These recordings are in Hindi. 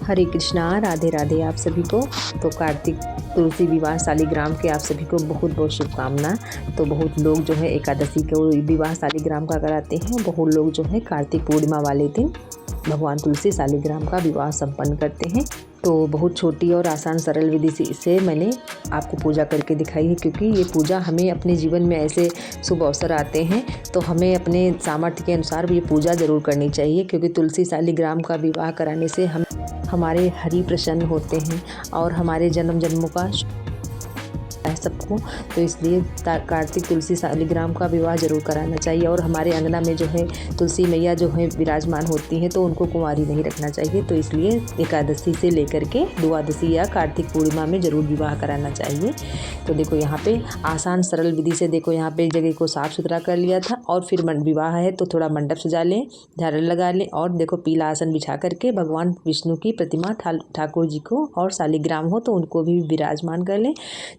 हरे कृष्णा, राधे राधे आप सभी को। तो कार्तिक तुलसी विवाह शालिग्राम के आप सभी को बहुत बहुत शुभकामना। तो बहुत लोग जो है एकादशी को विवाह शालिग्राम का कराते हैं, बहुत लोग जो है कार्तिक पूर्णिमा वाले दिन भगवान तुलसी शालिग्राम का विवाह संपन्न करते हैं। तो बहुत छोटी और आसान सरल विधि से मैंने आपको पूजा करके दिखाई है, क्योंकि ये पूजा हमें अपने जीवन में ऐसे शुभ अवसर आते हैं तो हमें अपने सामर्थ्य के अनुसार ये पूजा ज़रूर करनी चाहिए, क्योंकि तुलसी शालिग्राम का विवाह कराने से हमारे हरि प्रसन्न होते हैं और हमारे जन्म जन्मों का है सबको। तो इसलिए कार्तिक तुलसी शालिग्राम का विवाह जरूर कराना चाहिए। और हमारे अंगना में जो है तुलसी मैया जो है विराजमान होती हैं, तो उनको कुंवारी नहीं रखना चाहिए। तो इसलिए एकादशी से लेकर के द्वादशी या कार्तिक पूर्णिमा में ज़रूर विवाह कराना चाहिए। तो देखो यहाँ पे आसान सरल विधि से देखो यहाँ पे जगह को साफ़ सुथरा कर लिया था। और फिर विवाह है तो थोड़ा मंडप सजा लें, झालर लगा लें और देखो पीला आसन बिछा करके भगवान विष्णु की प्रतिमा ठाकुर जी को और शालिग्राम हो तो उनको भी विराजमान कर लें।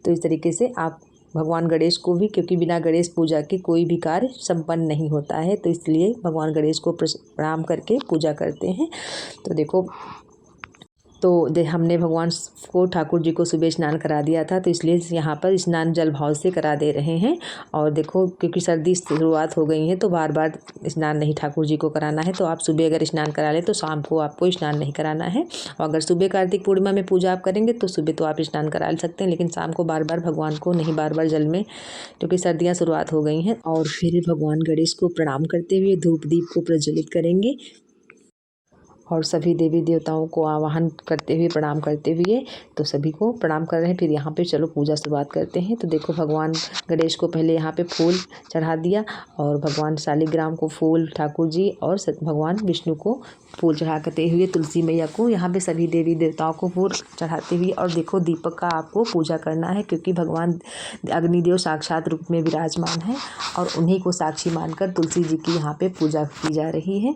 तो इस तरीके से आप भगवान गणेश को भी, क्योंकि बिना गणेश पूजा के कोई भी कार्य संपन्न नहीं होता है, तो इसलिए भगवान गणेश को प्रणाम करके पूजा करते हैं। तो देखो हमने भगवान को ठाकुर जी को सुबह स्नान करा दिया था, तो इसलिए यहाँ पर स्नान जल भाव से करा दे रहे हैं। और देखो क्योंकि सर्दी शुरुआत हो गई है तो बार बार स्नान नहीं ठाकुर जी को कराना है। तो आप सुबह अगर स्नान करा लें तो शाम को आपको स्नान नहीं कराना है। और अगर सुबह कार्तिक पूर्णिमा में पूजा आप करेंगे तो सुबह तो आप स्नान करा सकते हैं, लेकिन शाम को बार बार भगवान को नहीं, बार बार जल में, क्योंकि सर्दियाँ शुरुआत हो गई हैं। और फिर भगवान गणेश को प्रणाम करते हुए धूप दीप को प्रज्वलित करेंगे और सभी देवी देवताओं को आवाहन करते हुए प्रणाम करते हुए तो सभी को प्रणाम कर रहे हैं। फिर यहाँ पे चलो पूजा शुरुआत करते हैं। तो देखो भगवान गणेश को पहले यहाँ पे फूल चढ़ा दिया और भगवान शालिग्राम को फूल, ठाकुर जी और भगवान विष्णु को फूल चढ़ाते हुए तुलसी मैया को यहाँ पे सभी देवी देवताओं को फूल चढ़ाते हुए और देखो दीपक का आपको पूजा करना है, क्योंकि भगवान अग्निदेव साक्षात रूप में विराजमान है और उन्हीं को साक्षी मानकर तुलसी जी की यहाँ पे पूजा की जा रही है।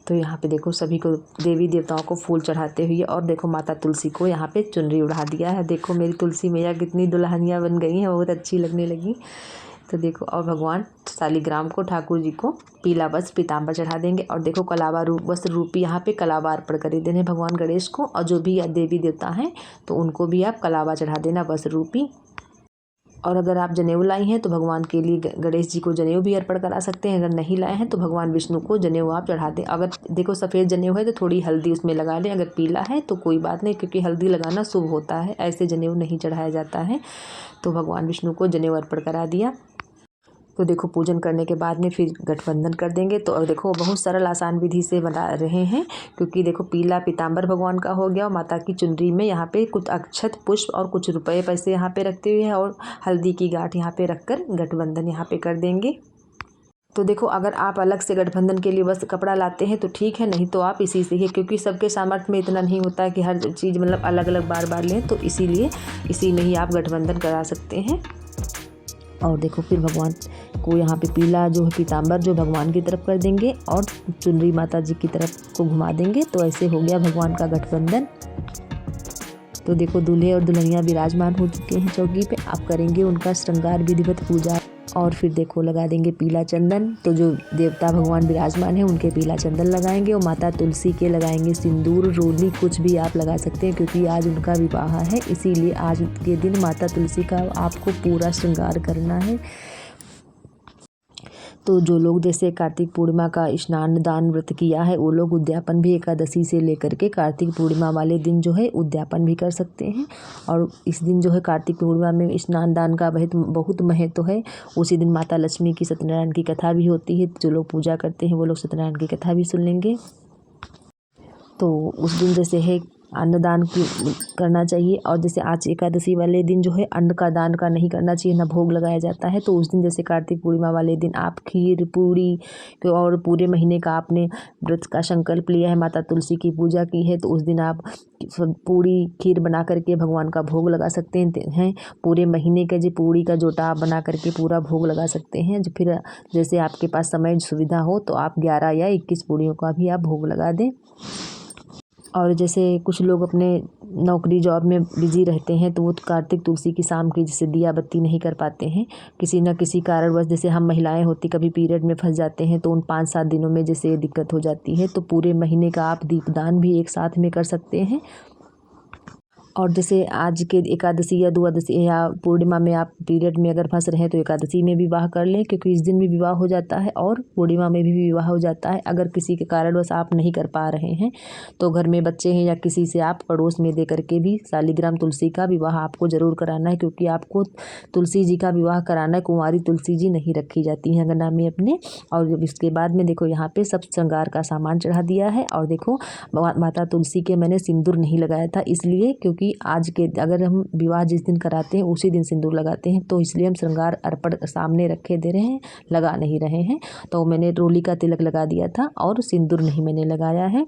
तो यहाँ पे देखो सभी को देवी देवताओं को फूल चढ़ाते हुए और देखो माता तुलसी को यहाँ पे चुनरी उड़ा दिया है। देखो मेरी तुलसी मैया कितनी दुल्हनिया बन गई हैं, बहुत अच्छी लगने लगी। तो देखो और भगवान शालिग्राम को ठाकुर जी को पीला वस्त्र पीताम्बर चढ़ा देंगे और देखो कलावा वस्त्र रूपी यहाँ पे कलावा अर्पण कर देने भगवान गणेश को। और जो भी देवी देवता हैं तो उनको भी आप कलावा चढ़ा देना वस्त्र रूपी। और अगर आप जनेऊ लाई हैं तो भगवान के लिए गणेश जी को जनेऊ भी अर्पण करा सकते हैं। अगर नहीं लाए हैं तो भगवान विष्णु को जनेऊ आप चढ़ा दें। अगर देखो सफ़ेद जनेऊ है तो थोड़ी हल्दी उसमें लगा लें, अगर पीला है तो कोई बात नहीं, क्योंकि हल्दी लगाना शुभ होता है, ऐसे जनेऊ नहीं चढ़ाया जाता है। तो भगवान विष्णु को जनेऊ अर्पण करा दिया। तो देखो पूजन करने के बाद में फिर गठबंधन कर देंगे। तो देखो बहुत सरल आसान विधि से बना रहे हैं, क्योंकि देखो पीला पीताम्बर भगवान का हो गया और माता की चुनरी में यहाँ पे कुछ अक्षत पुष्प और कुछ रुपए पैसे यहाँ पे रखते हुए हैं और हल्दी की गांठ यहाँ पे रखकर गठबंधन यहाँ पे कर देंगे। तो देखो अगर आप अलग से गठबंधन के लिए बस कपड़ा लाते हैं तो ठीक है, नहीं तो आप इसी से ही, क्योंकि सबके सामर्थ्य में इतना नहीं होता है कि हर चीज़ मतलब अलग अलग बार बार लें, तो इसीलिए इसी में ही आप गठबंधन करा सकते हैं। और देखो फिर भगवान को यहाँ पे पीला जो है पीताम्बर जो भगवान की तरफ कर देंगे और चुनरी माता जी की तरफ को घुमा देंगे। तो ऐसे हो गया भगवान का गठबंधन। तो देखो दूल्हे और दुल्हनिया विराजमान हो चुके हैं चौकी पे। आप करेंगे उनका श्रृंगार विधिवत पूजा और फिर देखो लगा देंगे पीला चंदन। तो जो देवता भगवान विराजमान है उनके पीला चंदन लगाएंगे और माता तुलसी के लगाएंगे सिंदूर, रोली, कुछ भी आप लगा सकते हैं, क्योंकि आज उनका विवाह है, इसीलिए आज के दिन माता तुलसी का आपको पूरा श्रृंगार करना है। तो जो लोग जैसे कार्तिक पूर्णिमा का स्नान दान व्रत किया है वो लोग उद्यापन भी एकादशी से लेकर के कार्तिक पूर्णिमा वाले दिन जो है उद्यापन भी कर सकते हैं। और इस दिन जो है कार्तिक पूर्णिमा में स्नान दान का बहुत महत्व है। उसी दिन माता लक्ष्मी की सत्यनारायण की कथा भी होती है। जो लोग पूजा करते हैं वो लोग सत्यनारायण की कथा भी सुन लेंगे। तो उस दिन जैसे है अन्नदान करना चाहिए। और जैसे आज एकादशी वाले दिन जो है अन्न का दान का नहीं करना चाहिए, ना भोग लगाया जाता है। तो उस दिन जैसे कार्तिक पूर्णिमा वाले दिन आप खीर पूड़ी और पूरे महीने का आपने व्रत का संकल्प लिया है, माता तुलसी की पूजा की है, तो उस दिन आप पूड़ी खीर बना करके भगवान का भोग लगा सकते हैं। पूरे महीने का जो पूड़ी का जोटा आप बना करके पूरा भोग लगा सकते हैं। फिर जैसे आपके पास समय सुविधा हो तो आप 11 या 21 पूड़ियों का भी आप भोग लगा दें। और जैसे कुछ लोग अपने नौकरी जॉब में बिज़ी रहते हैं तो वो कार्तिक तुलसी की शाम की जैसे दिया बत्ती नहीं कर पाते हैं किसी न किसी कारणवश। जैसे हम महिलाएं होती कभी पीरियड में फंस जाते हैं तो उन 5-7 दिनों में जैसे दिक्कत हो जाती है तो पूरे महीने का आप दीपदान भी एक साथ में कर सकते हैं। और जैसे आज के एकादशी या द्वादशी या पूर्णिमा में आप पीरियड में अगर फंस रहे हैं तो एकादशी में विवाह कर लें, क्योंकि इस दिन भी विवाह हो जाता है और पूर्णिमा में भी विवाह हो जाता है। अगर किसी के कारणवश आप नहीं कर पा रहे हैं तो घर में बच्चे हैं या किसी से आप पड़ोस में दे करके भी शालिग्राम तुलसी का विवाह आपको ज़रूर कराना है, क्योंकि आपको तुलसी जी का विवाह कराना है। कुंवारी तुलसी जी नहीं रखी जाती हैं अंगना में अपने। और इसके बाद में देखो यहाँ पे सब श्रृंगार का सामान चढ़ा दिया है। और देखो माता तुलसी के मैंने सिंदूर नहीं लगाया था इसलिए, क्योंकि आज के अगर हम विवाह जिस दिन कराते हैं उसी दिन सिंदूर लगाते हैं, तो इसलिए हम श्रृंगार अर्पण सामने रखे दे रहे हैं, लगा नहीं रहे हैं। तो मैंने रोली का तिलक लगा दिया था और सिंदूर नहीं मैंने लगाया है।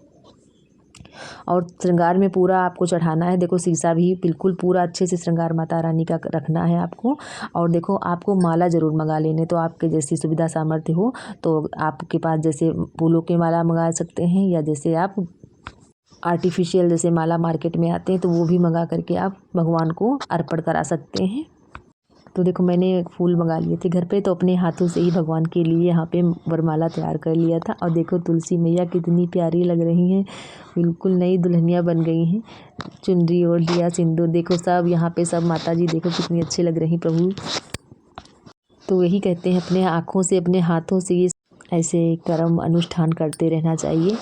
और श्रृंगार में पूरा आपको चढ़ाना है। देखो शीशा भी बिल्कुल पूरा अच्छे से श्रृंगार माता रानी का रखना है आपको। और देखो आपको माला ज़रूर मंगा लेने, तो आपके जैसी सुविधा सामर्थ्य हो तो आपके पास जैसे फूलों की माला मंगा सकते हैं, या जैसे आप आर्टिफिशियल जैसे माला मार्केट में आते हैं तो वो भी मंगा करके आप भगवान को अर्पण करा सकते हैं। तो देखो मैंने फूल मंगा लिए थे घर पे, तो अपने हाथों से ही भगवान के लिए यहाँ पे वरमाला तैयार कर लिया था। और देखो तुलसी मैया कितनी प्यारी लग रही हैं, बिल्कुल नई दुल्हनिया बन गई हैं। चुनरी ओढ़ लिया, सिंदूर देखो सब यहाँ पे सब माता जी देखो कितनी अच्छी लग रही प्रभु। तो यही कहते हैं अपने आँखों से अपने हाथों से ये ऐसे कर्म अनुष्ठान करते रहना चाहिए।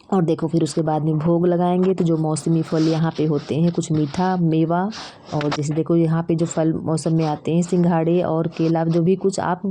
और देखो फिर उसके बाद में भोग लगाएंगे तो जो मौसमी फल यहाँ पे होते हैं, कुछ मीठा मेवा, और जैसे देखो यहाँ पे जो फल मौसम में आते हैं सिंघाड़े और केला, जो भी कुछ आप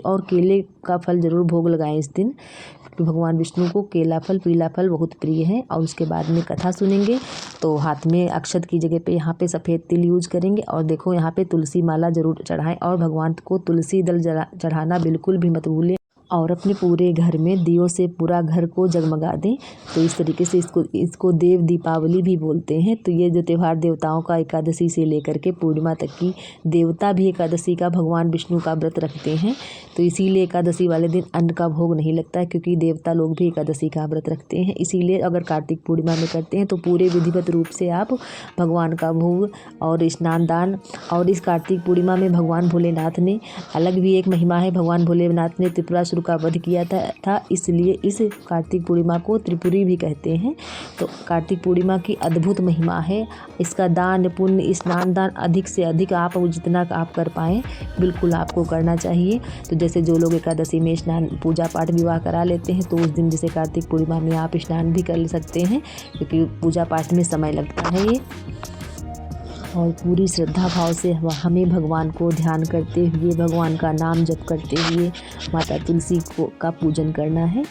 और केले का फल ज़रूर भोग लगाएं इस दिन, क्योंकि भगवान विष्णु को केला फल पीला फल बहुत प्रिय है। और उसके बाद में कथा सुनेंगे तो हाथ में अक्षत की जगह पे यहाँ पे सफ़ेद तिल यूज करेंगे। और देखो यहाँ पे तुलसी माला ज़रूर चढ़ाएं और भगवान को तुलसी दल चढ़ाना बिल्कुल भी मत भूलें। और अपने पूरे घर में दियों से पूरा घर को जगमगा दें। तो इस तरीके से इसको देव दीपावली भी बोलते हैं। तो ये जो त्यौहार देवताओं का एकादशी से लेकर के पूर्णिमा तक की, देवता भी एकादशी का भगवान विष्णु का व्रत रखते हैं, तो इसीलिए एकादशी वाले दिन अन्न का भोग नहीं लगता है, क्योंकि देवता लोग भी एकादशी का व्रत रखते हैं। इसीलिए अगर कार्तिक पूर्णिमा में करते हैं तो पूरे विधिवत रूप से आप भगवान का भोग और स्नान दान। और इस कार्तिक पूर्णिमा में भगवान भोलेनाथ ने अलग भी एक महिमा है। भगवान भोलेनाथ ने त्रिपुरासुर का वध किया था, इसलिए इस कार्तिक पूर्णिमा को त्रिपुरी भी कहते हैं। तो कार्तिक पूर्णिमा की अद्भुत महिमा है। इसका दान पुण्य स्नान दान अधिक से अधिक आप जितना आप कर पाएँ बिल्कुल आपको करना चाहिए। तो जैसे जो लोग एकादशी में स्नान पूजा पाठ विवाह करा लेते हैं तो उस दिन जैसे कार्तिक पूर्णिमा में आप स्नान भी कर सकते हैं, क्योंकि पूजा पाठ में समय लगता है ये। और पूरी श्रद्धा भाव से हमें भगवान को ध्यान करते हुए, भगवान का नाम जप करते हुए माता तुलसी का पूजन करना है।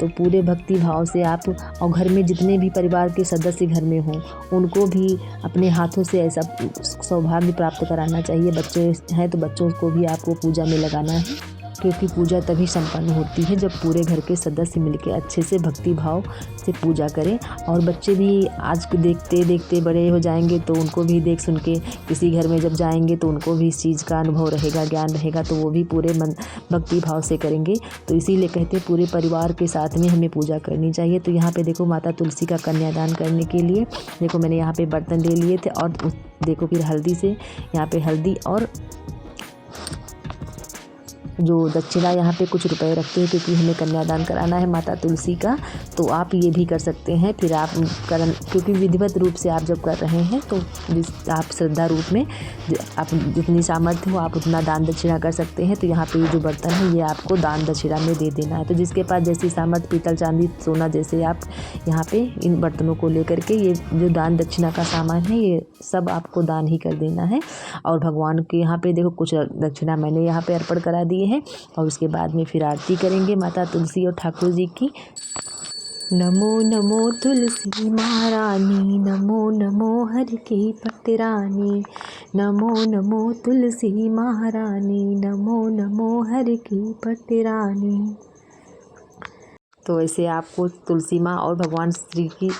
तो पूरे भक्ति भाव से आप, और घर में जितने भी परिवार के सदस्य घर में हों उनको भी अपने हाथों से ऐसा सौभाग्य प्राप्त कराना चाहिए। बच्चे हैं तो बच्चों को भी आपको पूजा में लगाना है, क्योंकि पूजा तभी संपन्न होती है जब पूरे घर के सदस्य मिलकर अच्छे से भक्ति भाव से पूजा करें। और बच्चे भी आज देखते देखते बड़े हो जाएंगे तो उनको भी देख सुन के किसी घर में जब जाएंगे तो उनको भी इस चीज़ का अनुभव रहेगा, ज्ञान रहेगा, तो वो भी पूरे मन भक्ति भाव से करेंगे। तो इसीलिए कहते हैं पूरे परिवार के साथ में हमें पूजा करनी चाहिए। तो यहाँ पे देखो माता तुलसी का कन्यादान करने के लिए देखो मैंने यहाँ पे बर्तन ले लिए थे। और देखो फिर हल्दी से यहाँ पे हल्दी और जो दक्षिणा यहाँ पे कुछ रुपए रखते हैं, क्योंकि हमें कन्यादान कराना है माता तुलसी का। तो आप ये भी कर सकते हैं। फिर आप क्योंकि विधिवत रूप से आप जब कर रहे हैं तो आप श्रद्धा रूप में आप जितनी सामर्थ्य हो आप उतना दान दक्षिणा कर सकते हैं। तो यहाँ पे ये जो बर्तन है ये आपको दान दक्षिणा में दे देना है। तो जिसके पास जैसी सामर्थ्य, पीतल चांदी सोना, जैसे आप यहाँ पे इन बर्तनों को लेकर के ये जो दान दक्षिणा का सामान है ये सब आपको दान ही कर देना है। और भगवान के यहाँ पे देखो कुछ दक्षिणा मैंने यहाँ पे अर्पण करा दी है। और उसके बाद में फिर आरती करेंगे माता तुलसी और ठाकुर जी की। नमो नमो तुलसी महारानी, नमो नमो हर की पटरानी, नमो नमो तुलसी महारानी, नमो नमो हर की पटरानी। तो ऐसे आपको तुलसी माँ और भगवान श्री की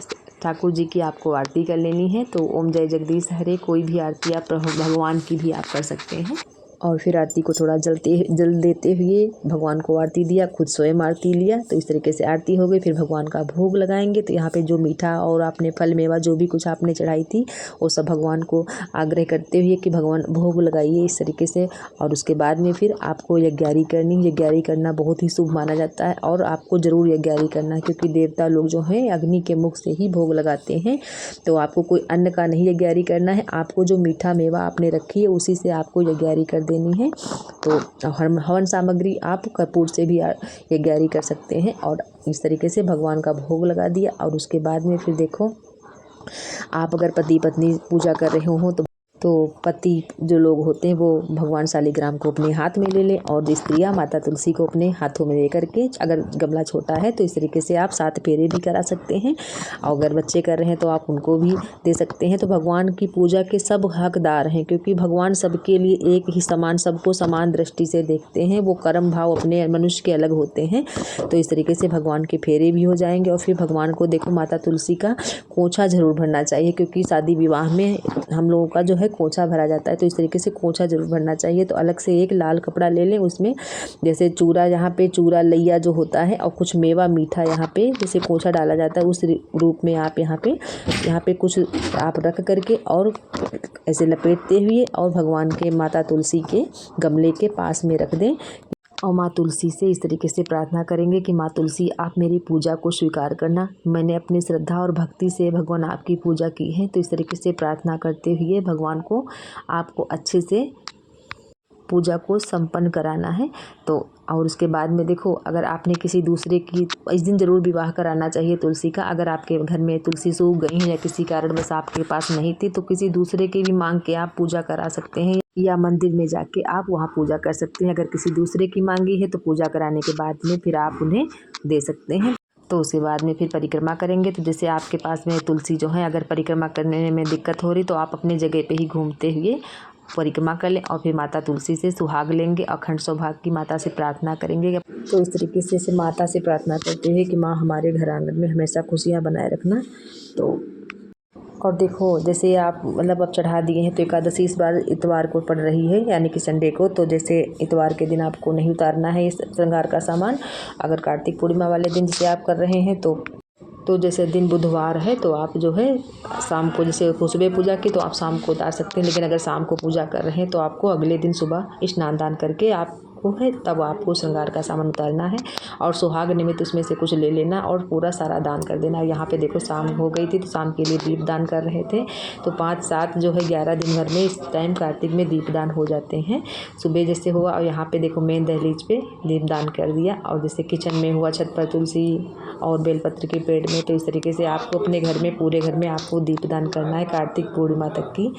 ठाकुर जी की आपको आरती कर लेनी है। तो ओम जय जगदीश हरे कोई भी आरती आप भगवान की भी आप कर सकते हैं। और फिर आरती को थोड़ा जल देते हुए भगवान को आरती दिया, खुद स्वयं आरती लिया। तो इस तरीके से आरती हो गई। फिर भगवान का भोग लगाएंगे। तो यहाँ पे जो मीठा और आपने फल मेवा जो भी कुछ आपने चढ़ाई थी वो सब भगवान को आग्रह करते हुए कि भगवान भोग लगाइए इस तरीके से। और उसके बाद में फिर आपको यज्ञारी करनी। यज्ञारी करना बहुत ही शुभ माना जाता है और आपको ज़रूर यज्ञारी करना है, क्योंकि देवता लोग जो हैं अग्नि के मुख से ही भोग लगाते हैं। तो आपको कोई अन्न का नहीं यज्ञारी करना है, आपको जो मीठा मेवा आपने रखी है उसी से आपको यज्ञारी कर देनी है। तो हवन सामग्री आप कपूर से भी यज्ञारी कर सकते हैं। और इस तरीके से भगवान का भोग लगा दिया। और उसके बाद में फिर देखो, आप अगर पति पत्नी पूजा कर रहे हो तो पति जो लोग होते हैं वो भगवान शालिग्राम को अपने हाथ में ले लें और स्त्रियाँ माता तुलसी को अपने हाथों में लेकर के, अगर गमला छोटा है तो इस तरीके से आप 7 फेरे भी करा सकते हैं। और अगर बच्चे कर रहे हैं तो आप उनको भी दे सकते हैं। तो भगवान की पूजा के सब हकदार हैं, क्योंकि भगवान सबके लिए एक ही समान, सबको समान दृष्टि से देखते हैं। वो कर्म भाव अपने मनुष्य के अलग होते हैं। तो इस तरीके से भगवान के फेरे भी हो जाएंगे। और फिर भगवान को देखो, माता तुलसी का खोंचा ज़रूर भरना चाहिए, क्योंकि शादी विवाह में हम लोगों का जो है खोंचा भरा जाता है। तो इस तरीके से खोंचा जरूर भरना चाहिए। तो अलग से एक लाल कपड़ा ले लें, उसमें जैसे चूरा, यहाँ पे चूरा लैया जो होता है और कुछ मेवा मीठा यहाँ पे जैसे खोंचा डाला जाता है, उस रूप में आप यहाँ पे कुछ आप रख करके और ऐसे लपेटते हुए और भगवान के माता तुलसी के गमले के पास में रख दें। और माँ तुलसी से इस तरीके से प्रार्थना करेंगे कि माँ तुलसी, आप मेरी पूजा को स्वीकार करना। मैंने अपनी श्रद्धा और भक्ति से भगवान आपकी पूजा की है। तो इस तरीके से प्रार्थना करते हुए भगवान को आपको अच्छे से पूजा को संपन्न कराना है। तो और उसके बाद में देखो, अगर आपने किसी दूसरे की, इस दिन ज़रूर विवाह कराना चाहिए तुलसी का। अगर आपके घर में तुलसी सूख गई है या किसी कारण बस आपके पास नहीं थी, तो किसी दूसरे की भी मांग के आप पूजा करा सकते हैं, या मंदिर में जाके आप वहाँ पूजा कर सकते हैं। अगर किसी दूसरे की मांगी है तो पूजा कराने के बाद में फिर आप उन्हें दे सकते हैं। तो उसके बाद में फिर परिक्रमा करेंगे। तो जैसे आपके पास में तुलसी जो है, अगर परिक्रमा करने में दिक्कत हो रही तो आप अपने जगह पे ही घूमते हुए परिक्रमा कर लें और फिर माता तुलसी से सुहाग लेंगे। अखंड सौभाग्य की माता से प्रार्थना करेंगे। तो इस तरीके से माता से प्रार्थना करते हैं कि माँ, हमारे घर आंगन में हमेशा खुशियाँ बनाए रखना। तो और देखो, जैसे आप मतलब अब चढ़ा दिए हैं तो एकादशी इस बार इतवार को पड़ रही है, यानी कि संडे को। तो जैसे इतवार के दिन आपको नहीं उतारना है इस श्रृंगार का सामान। अगर कार्तिक पूर्णिमा वाले दिन जैसे आप कर रहे हैं तो जैसे दिन बुधवार है तो आप जो है शाम को, जैसे सुबह पूजा की तो आप शाम को उतार सकते हैं। लेकिन अगर शाम को पूजा कर रहे हैं तो आपको अगले दिन सुबह स्नान दान करके आपको है तब आपको श्रृंगार का सामान उतारना है। और सुहाग निमित्त उसमें से कुछ ले लेना और पूरा सारा दान कर देना। यहाँ पे देखो शाम हो गई थी तो शाम के लिए दीप दान कर रहे थे। तो 5, 7 जो है 11 दिन भर में इस टाइम कार्तिक में दीप दान हो जाते हैं। सुबह जैसे हुआ और यहाँ पे देखो मेन दहलीज पे दीप दान कर दिया। और जैसे किचन में हुआ, छत पर तुलसी और बेलपत्र के पेड़ में। तो इस तरीके से आपको अपने घर में, पूरे घर में आपको दीपदान करना है कार्तिक पूर्णिमा तक की।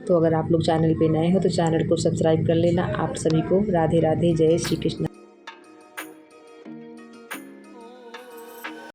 तो अगर आप लोग चैनल पे नए हो तो चैनल को सब्सक्राइब कर लेना। आप सभी को राधे राधे, जय श्री कृष्ण।